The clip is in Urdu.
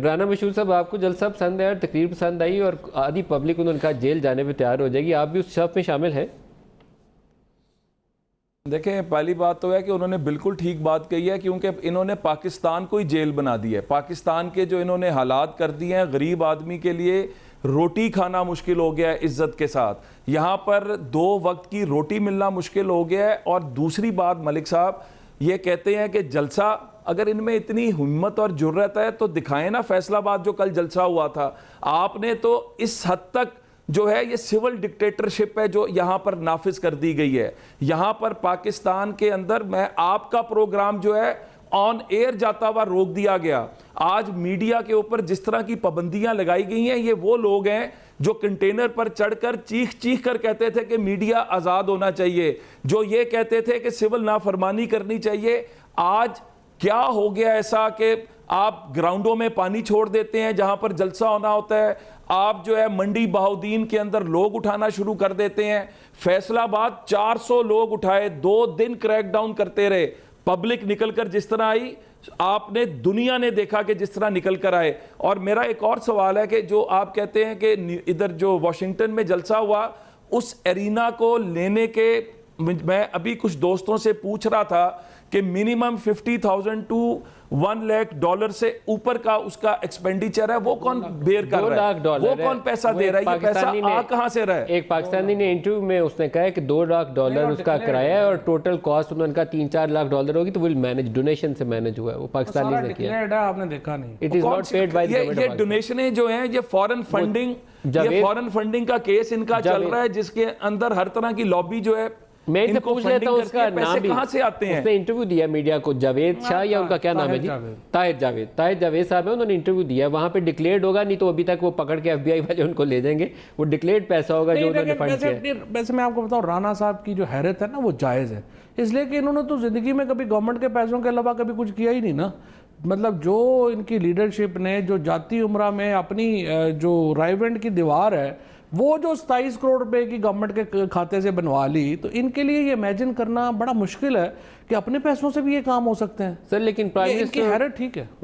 رانا مشہور صاحب آپ کو جلسہ پسند ہے اور تقریر پسند آئی اور آدھی پبلک ان کا جیل جانے پہ تیار ہو جائے گی، آپ بھی اس صف میں شامل ہیں؟ دیکھیں پہلی بات تو ہے کہ انہوں نے بالکل ٹھیک بات کہی ہے، کیونکہ انہوں نے پاکستان کو ہی جیل بنا دی ہے. پاکستان کے جو انہوں نے حالات کر دیے ہیں، غریب آدمی کے لیے روٹی کھانا مشکل ہو گیا ہے عزت کے ساتھ. یہاں پر 2 وقت کی روٹی ملنا مشکل ہو گیا ہے. اور دوسری بات ملک صاحب یہ کہتے ہیں کہ جلسہ، اگر ان میں اتنی ہمت اور جرت ہے تو دکھائیں نا فیصل آباد جو کل جلسہ ہوا تھا. آپ نے تو اس حد تک جو ہے یہ سول ڈکٹیٹرشپ ہے جو یہاں پر نافذ کر دی گئی ہے. یہاں پر پاکستان کے اندر میں آپ کا پروگرام جو ہے آن ایئر جاتا ہوا روک دیا گیا. آج میڈیا کے اوپر جس طرح کی پابندیاں لگائی گئی ہیں، یہ وہ لوگ ہیں جو کنٹینر پر چڑھ کر چیخ کر کہتے تھے کہ میڈیا آزاد ہونا چاہیے، جو یہ کہتے تھے کہ سول نافرمانی کرنی چاہیے. آج کیا ہو گیا ایسا کہ آپ گراؤنڈوں میں پانی چھوڑ دیتے ہیں جہاں پر جلسہ ہونا ہوتا ہے؟ آپ جو ہے منڈی بہاؤدین کے اندر لوگ اٹھانا شروع کر دیتے ہیں. فیصل آباد 400 لوگ اٹھائے، 2 دن کریک ڈاؤن کرتے رہے. پبلک نکل کر جس طرح آئی، آپ نے دنیا نے دیکھا کہ جس طرح نکل کر آئے. اور میرا ایک اور سوال ہے کہ جو آپ کہتے ہیں کہ ادھر جو واشنگٹن میں جلسہ ہوا، اس ایرینا کو لینے کے میں ابھی کچھ دوستوں سے پوچھ رہا تھا کہ منیمم $50,000 to $1 lakh سے اوپر کا اس کا ایکسپینڈیچر ہے. وہ کون بیئر کر رہا ہے؟ وہ کون پیسہ دے رہا ہے؟ یہ پیسہ آ کہاں سے رہا ہے؟ ایک پاکستانی نے انٹرویو میں اس نے کہا ہے کہ $2 lakh اس کا کرایہ ہے اور ٹوٹل کاسٹ انہوں نے کہا $3-4 lakh ہوگی تو وہ مینج ڈونیشن سے مینج ہوا ہے. وہ پاکستانی نے کیا ہے، آپ نے دیکھا نہیں. It is not paid by the government. یہ ڈونیشنیں جو ہیں یہ فورن فنڈنگ کا کیس ان کا چل رہا ہے، جس کے اندر ہر طرح کی لابی جو ہے. میں ان سے پوچھ لیتا ہوں اس کا نام بھی. کہاں سے آتے ہیں؟ اس نے انٹرویو دیا میڈیا کو، جاوید شاہ یا ان کا کیا نام ہے جی، طاہر جاوید صاحب ہے، انہوں نے انٹرویو دیا. وہاں پہ ڈکلیئرڈ ہوگا، نہیں تو ابھی تک وہ پکڑ کے FBI والے ان کو لے جائیں گے. وہ ڈکلیئرڈ پیسہ ہوگا جو انہوں نے فنڈ کیا. ویسے میں آپ کو بتاؤں، رانا صاحب کی جو حیرت ہے نا وہ جائز ہے، اس لیے کہ انہوں نے تو زندگی میں کبھی گورنمنٹ کے پیسوں کے علاوہ کبھی کچھ کیا ہی نہیں نا. مطلب جو ان کی لیڈرشپ نے جو جاتی عمرہ میں اپنی جو رائیونڈ کی دیوار ہے وہ جو 27 کروڑ روپے کی گورنمنٹ کے کھاتے سے بنوا لی، تو ان کے لیے یہ امیجن کرنا بڑا مشکل ہے کہ اپنے پیسوں سے بھی یہ کام ہو سکتے ہیں. سر لیکن پرائم ان کی حیرت ٹھیک ہے.